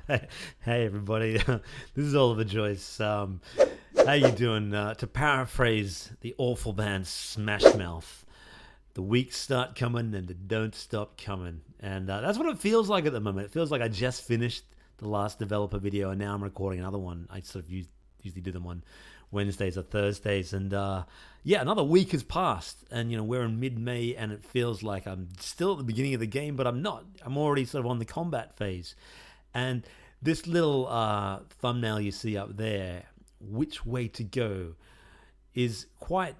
Hey everybody, this is Oliver Joyce. How you doing? To paraphrase the awful band Smash Mouth, the weeks start coming and they don't stop coming, and that's what it feels like at the moment. It feels like I just finished the last developer video, and now I'm recording another one. I sort of usually do them on Wednesdays or Thursdays, and yeah, another week has passed, and we're in mid-May, and it feels like I'm still at the beginning of the game, but I'm not. I'm already sort of on the combat phase. And this little thumbnail you see up there, which way to go, is quite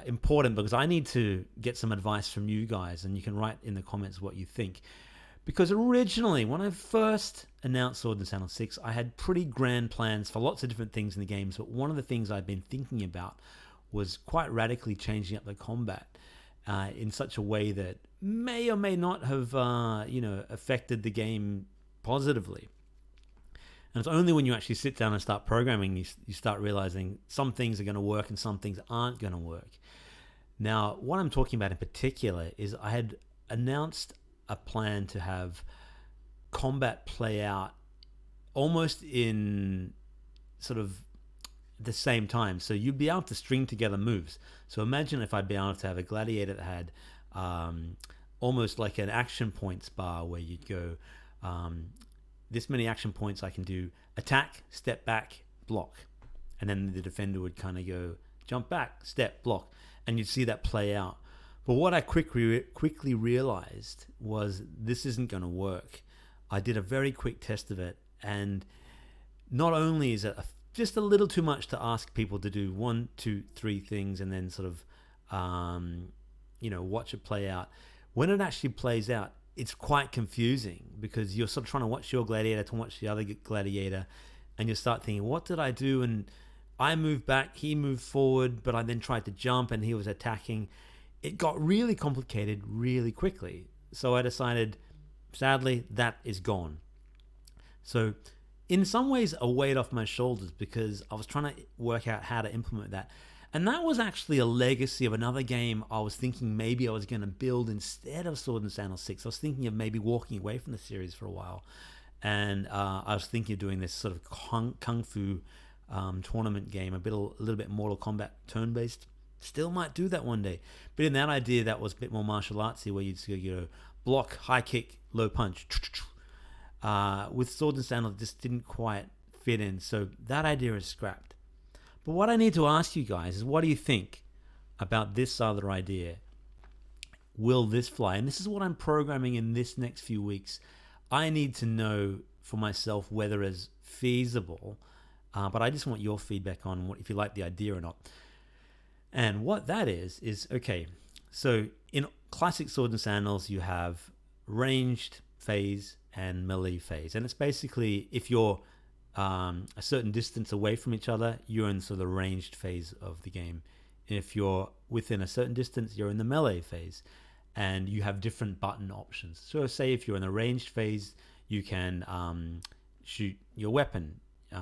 important because I need to get some advice from you guys, and you can write in the comments what you think. Because originally, when I first announced Sword and Sandal 6, I had pretty grand plans for lots of different things in the games, but one of the things I've been thinking about was quite radically changing up the combat in such a way that may or may not have affected the game positively. And it's only when you actually sit down and start programming you start realizing some things are going to work and some things aren't going to work. Now, what I'm talking about in particular is I had announced a plan to have combat play out almost in sort of the same time. So you'd be able to string together moves. So imagine if I'd be able to have a gladiator that had almost like an action points bar where you'd go, this many action points I can do attack, step back, block. And then the defender would kind of go jump back, step, block. And you'd see that play out. But what I quickly realized was this isn't going to work. I did a very quick test of it. And not only is it just a little too much to ask people to do 1, 2, 3 things and then sort of, watch it play out. When it actually plays out, it's quite confusing because you're sort of trying to watch your gladiator to watch the other gladiator, and you start thinking, what did I do? And I moved back, he moved forward, but I then tried to jump and he was attacking. It got really complicated really quickly. So I decided, sadly, that is gone. So in some ways, a weight off my shoulders because I was trying to work out how to implement that. And that was actually a legacy of another game I was thinking maybe I was going to build instead of Sword and Sandal 6. I was thinking of maybe walking away from the series for a while. And I was thinking of doing this sort of kung fu tournament game, a little bit Mortal Kombat turn-based. Still might do that one day. But in that idea, that was a bit more martial artsy, where you'd go, block, high kick, low punch. With Sword and Sandal, it just didn't quite fit in. So that idea is scrapped. But what I need to ask you guys is, what do you think about this other idea? Will this fly? And this is what I'm programming in this next few weeks. I need to know for myself whether it's feasible, but I just want your feedback on if you like the idea or not. And what that is okay, so in classic Sword and Sandals, you have ranged phase and melee phase. And it's basically, if you're a certain distance away from each other, you're in sort of the ranged phase of the game. And if you're within a certain distance, you're in the melee phase, and you have different button options. So say if you're in the ranged phase, you can shoot your weapon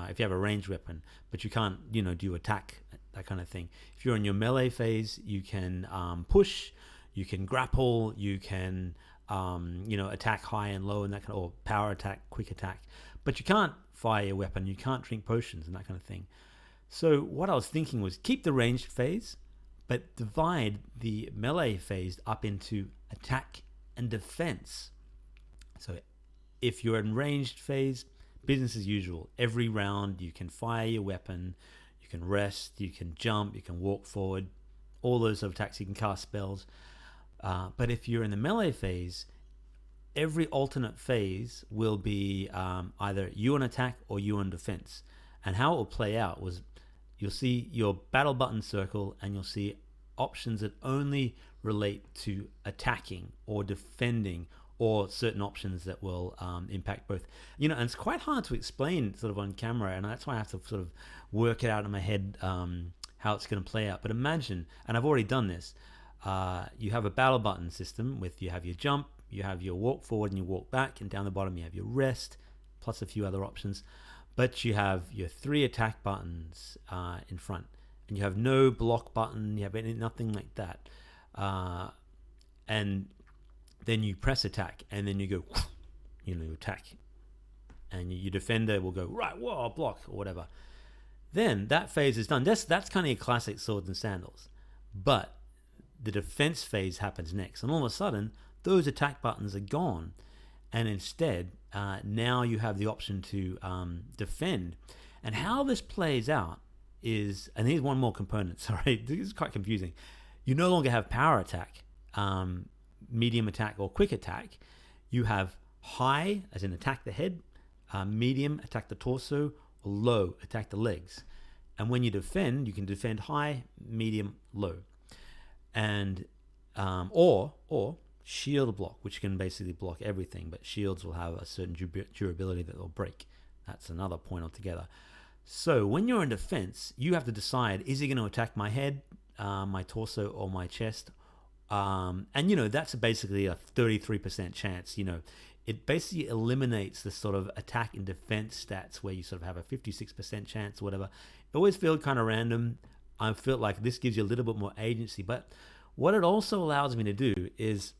if you have a ranged weapon, but you can't do attack, that kind of thing. If you're in your melee phase, you can push, you can grapple, you can attack high and low and that kind of, or power attack, quick attack, but you can't fire your weapon, you can't drink potions and that kind of thing. So what I was thinking was keep the ranged phase, but divide the melee phase up into attack and defense. So if you're in ranged phase, business as usual. Every round you can fire your weapon, you can rest, you can jump, you can walk forward, all those sort of attacks, you can cast spells. But if you're in the melee phase, every alternate phase will be either you on attack or you on defense. And how it will play out was you'll see your battle button circle, and you'll see options that only relate to attacking or defending, or certain options that will impact both. And it's quite hard to explain sort of on camera, and that's why I have to sort of work it out in my head how it's going to play out. But imagine, and I've already done this, you have a battle button system with, you have your jump, you have your walk forward and you walk back, and down the bottom you have your rest, plus a few other options. But you have your 3 attack buttons in front, and you have no block button, you have nothing like that. And then you press attack, and then you go, attack. and your defender will go, right, whoa, block, or whatever. Then that phase is done. That's kind of your classic swords and sandals. But the defense phase happens next. And all of a sudden, those attack buttons are gone. And instead, now you have the option to defend. And how this plays out is, and here's one more component, sorry, this is quite confusing. You no longer have power attack, medium attack, or quick attack. You have high, as in attack the head, medium, attack the torso, or low, attack the legs. And when you defend, you can defend high, medium, low. And or shield block, which can basically block everything, but shields will have a certain durability that they'll break. That's another point altogether. So when you're in defense, you have to decide, is he going to attack my head, my torso, or my chest? And, that's basically a 33% chance. It basically eliminates the sort of attack and defense stats where you sort of have a 56% chance or whatever. It always feels kind of random. I feel like this gives you a little bit more agency. But what it also allows me to do is,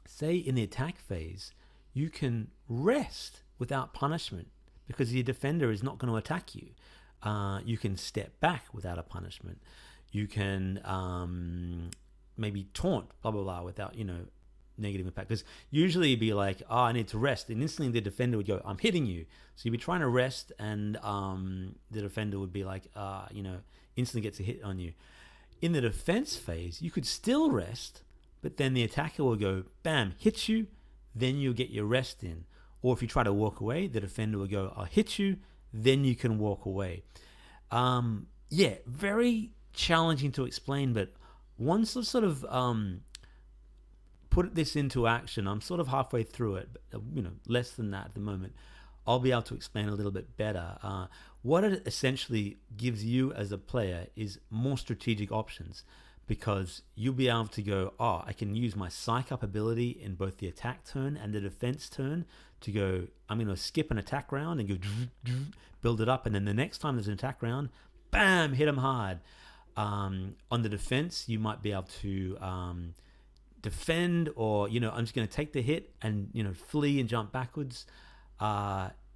say in the attack phase, you can rest without punishment because your defender is not going to attack you. You can step back without a punishment. You can maybe taunt, blah, blah, blah, without, negative impact. Because usually you'd be like, oh, I need to rest. And instantly the defender would go, I'm hitting you. So you'd be trying to rest and the defender would be like, instantly gets a hit on you. In the defense phase, you could still rest, but then the attacker will go, bam, hits you, then you'll get your rest in. Or if you try to walk away, the defender will go, I'll hit you, then you can walk away. Very challenging to explain, but once I sort of put this into action, I'm sort of halfway through it, less than that at the moment. I'll be able to explain a little bit better. What it essentially gives you as a player is more strategic options, because you'll be able to go, I can use my psych up ability in both the attack turn and the defense turn to go, I'm going to skip an attack round and go build it up, and then the next time there's an attack round, bam, hit them hard. On the defense, you might be able to defend, or I'm just going to take the hit and flee and jump backwards.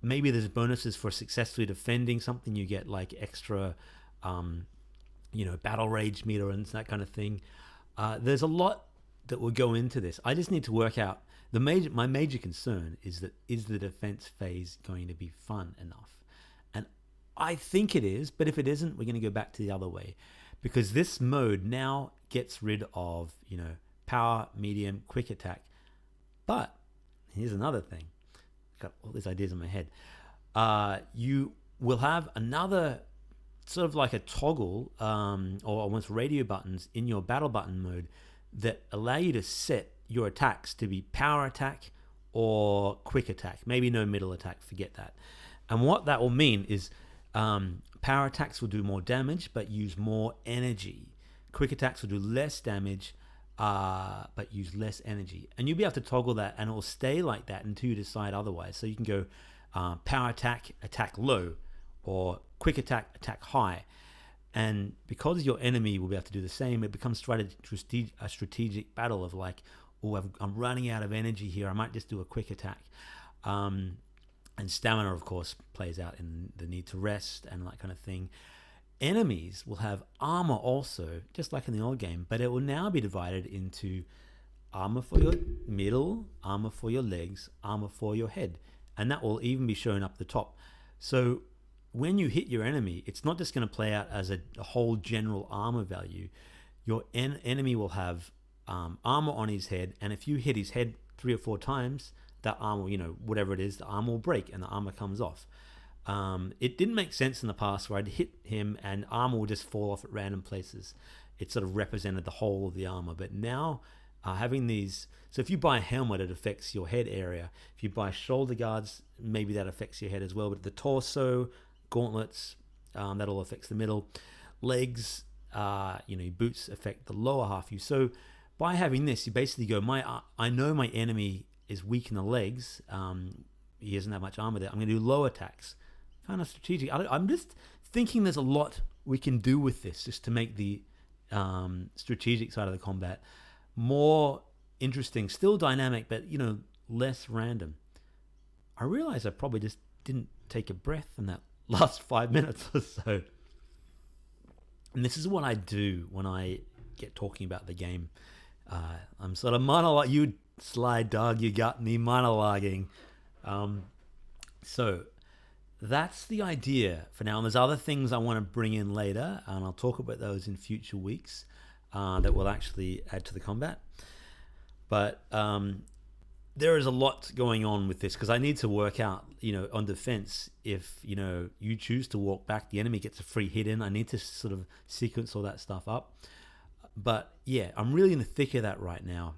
Maybe there's bonuses for successfully defending something. You get like extra battle rage meter and that kind of thing. There's a lot that will go into this. I just need to work out my major concern is the defense phase going to be fun enough? And I think it is, but if it isn't, we're going to go back to the other way, because this mode now gets rid of power, medium, quick attack. But here's another thing. Got all these ideas in my head. You will have another sort of like a toggle or almost radio buttons in your battle button mode that allow you to set your attacks to be power attack or quick attack. Maybe no middle attack, forget that. And what that will mean is power attacks will do more damage but use more energy. Quick attacks will do less damage but use less energy. And you'll be able to toggle that, and it will stay like that until you decide otherwise. So you can go power attack, attack low, or quick attack, attack high. And because your enemy will be able to do the same, it becomes a strategic battle of like, I'm running out of energy here, I might just do a quick attack. And stamina, of course, plays out in the need to rest and that kind of thing. Enemies will have armor also, just like in the old game, but it will now be divided into armor for your middle, armor for your legs, armor for your head. And that will even be shown up the top. So when you hit your enemy, it's not just going to play out as a whole general armor value. Your enemy will have armor on his head, and if you hit his head 3 or 4 times, that armor, whatever it is, the armor will break and the armor comes off. It didn't make sense in the past where I'd hit him and armor would just fall off at random places. It sort of represented the whole of the armor. But now having these, so if you buy a helmet, it affects your head area. If you buy shoulder guards, maybe that affects your head as well. But the torso, gauntlets, that all affects the middle. Legs, your boots affect the lower half of you. So by having this, you basically go, I know my enemy is weak in the legs. He doesn't have much armor there. I'm going to do low attacks. Kind of strategic. I'm just thinking there's a lot we can do with this just to make the strategic side of the combat more interesting, still dynamic, but less random. I realized I probably just didn't take a breath in that last 5 minutes or so. And this is what I do when I get talking about the game. I'm sort of monologue. You sly dog, you got me monologuing. So that's the idea for now. And there's other things I want to bring in later, and I'll talk about those in future weeks that will actually add to the combat. But there is a lot going on with this because I need to work out, on defense, if, you choose to walk back, the enemy gets a free hit in. I need to sort of sequence all that stuff up. But yeah, I'm really in the thick of that right now.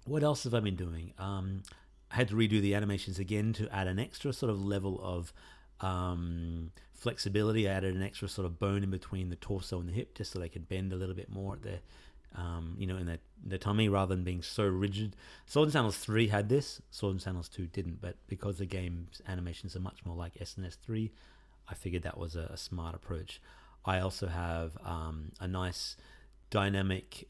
What else have I been doing? I had to redo the animations again to add an extra sort of level of flexibility. I added an extra sort of bone in between the torso and the hip just so they could bend a little bit more at their in the tummy rather than being so rigid. Sword and Sandals 3 had this. Sword and Sandals 2 didn't, but because the game's animations are much more like S&S 3, I figured that was a smart approach. I also have a nice dynamic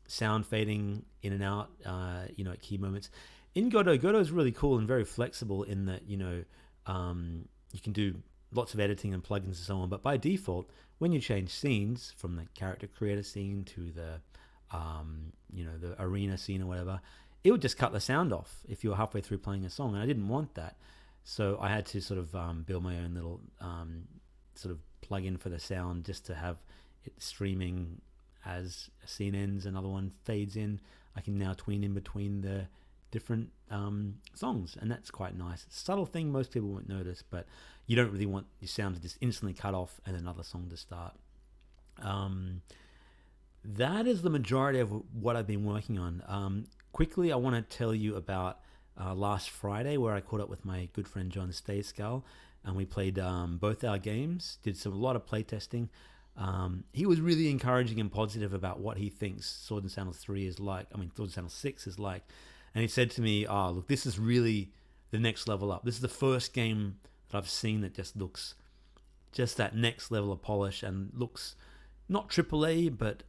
sound fading in and out, at key moments. In Godot is really cool and very flexible in that, you can do lots of editing and plugins and so on, but by default, when you change scenes from the character creator scene to the the arena scene or whatever, it would just cut the sound off if you were halfway through playing a song, and I didn't want that. So I had to sort of build my own little sort of plugin for the sound just to have it streaming as a scene ends, another one fades in. I can now tween in between the different songs, and that's quite nice. It's a subtle thing most people won't notice, but you don't really want your sound to just instantly cut off and another song to start. That is the majority of what I've been working on. Quickly, I want to tell you about last Friday, where I caught up with my good friend John Spacegal, and we played both our games, did a lot of play testing. He was really encouraging and positive about what he thinks Sword and Sandals 3 is like. Sword and Sandals 6 is like. And he said to me, look, this is really the next level up. This is the first game that I've seen that just looks just that next level of polish and looks not AAA, but,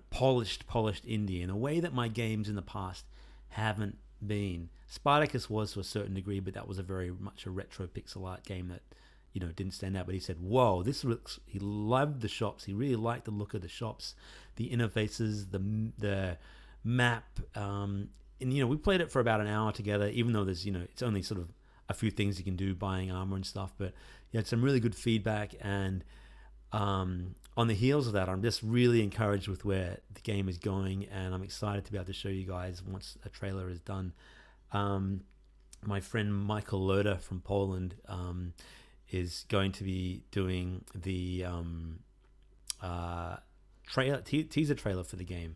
polished indie in a way that my games in the past haven't been. Spartacus was to a certain degree, but that was a very much a retro pixel art game that, didn't stand out. But he said, whoa, this looks, he loved the shops. He really liked the look of the shops, the interfaces, the map, and we played it for about an hour together, even though there's it's only sort of a few things you can do, buying armor and stuff, but he had some really good feedback. And on the heels of that, I'm just really encouraged with where the game is going, and I'm excited to be able to show you guys once a trailer is done. My friend Michael Loda from Poland is going to be doing the teaser trailer for the game.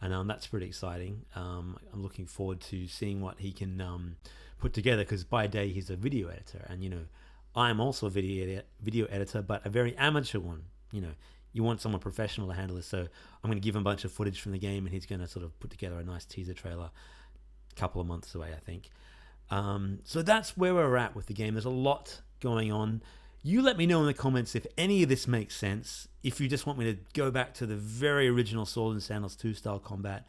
And that's pretty exciting. I'm looking forward to seeing what he can put together, because by day he's a video editor, and I'm also a video editor, but a very amateur one. You want someone professional to handle this, so I'm going to give him a bunch of footage from the game, and he's going to sort of put together a nice teaser trailer. A couple of months away, I think. So that's where we're at with the game. There's a lot going on. You let me know in the comments if any of this makes sense. If you just want me to go back to the very original Sword and Sandals 2 style combat,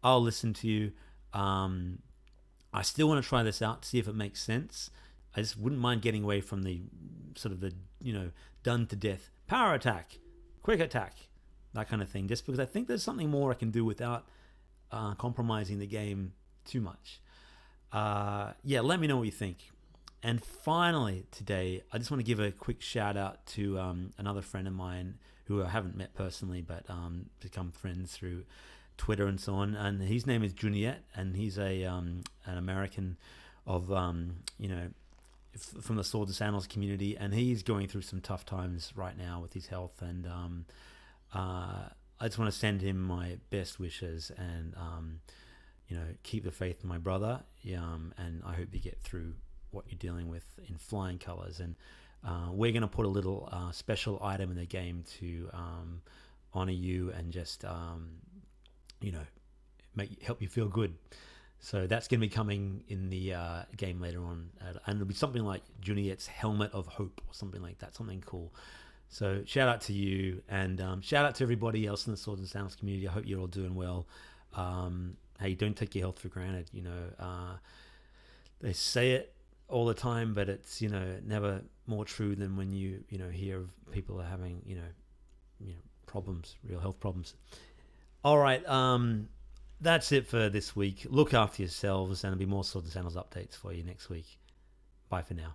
I'll listen to you. I still want to try this out to see if it makes sense. I just wouldn't mind getting away from the sort of the, done to death power attack, quick attack, that kind of thing, just because I think there's something more I can do without compromising the game too much. Let me know what you think. And finally today, I just want to give a quick shout out to another friend of mine who I haven't met personally, but become friends through Twitter and so on. And his name is Juniette, and he's an American of from the Sword and Sandals community, and he's going through some tough times right now with his health. And I just want to send him my best wishes, and keep the faith in my brother. And I hope you get through what you're dealing with in flying colors. And we're going to put a little special item in the game to honor you and just help you feel good. So that's going to be coming in the game later on, and it'll be something like Juniette's Helmet of Hope or something like that, something cool. So shout out to you, and shout out to everybody else in the Swords and Sandals community. I hope you're all doing well. Hey, don't take your health for granted. They say it all the time, but it's, never more true than when you hear of people are having, problems, real health problems. All right. That's it for this week. Look after yourselves, and there'll be more Swords and Sandals updates for you next week. Bye for now.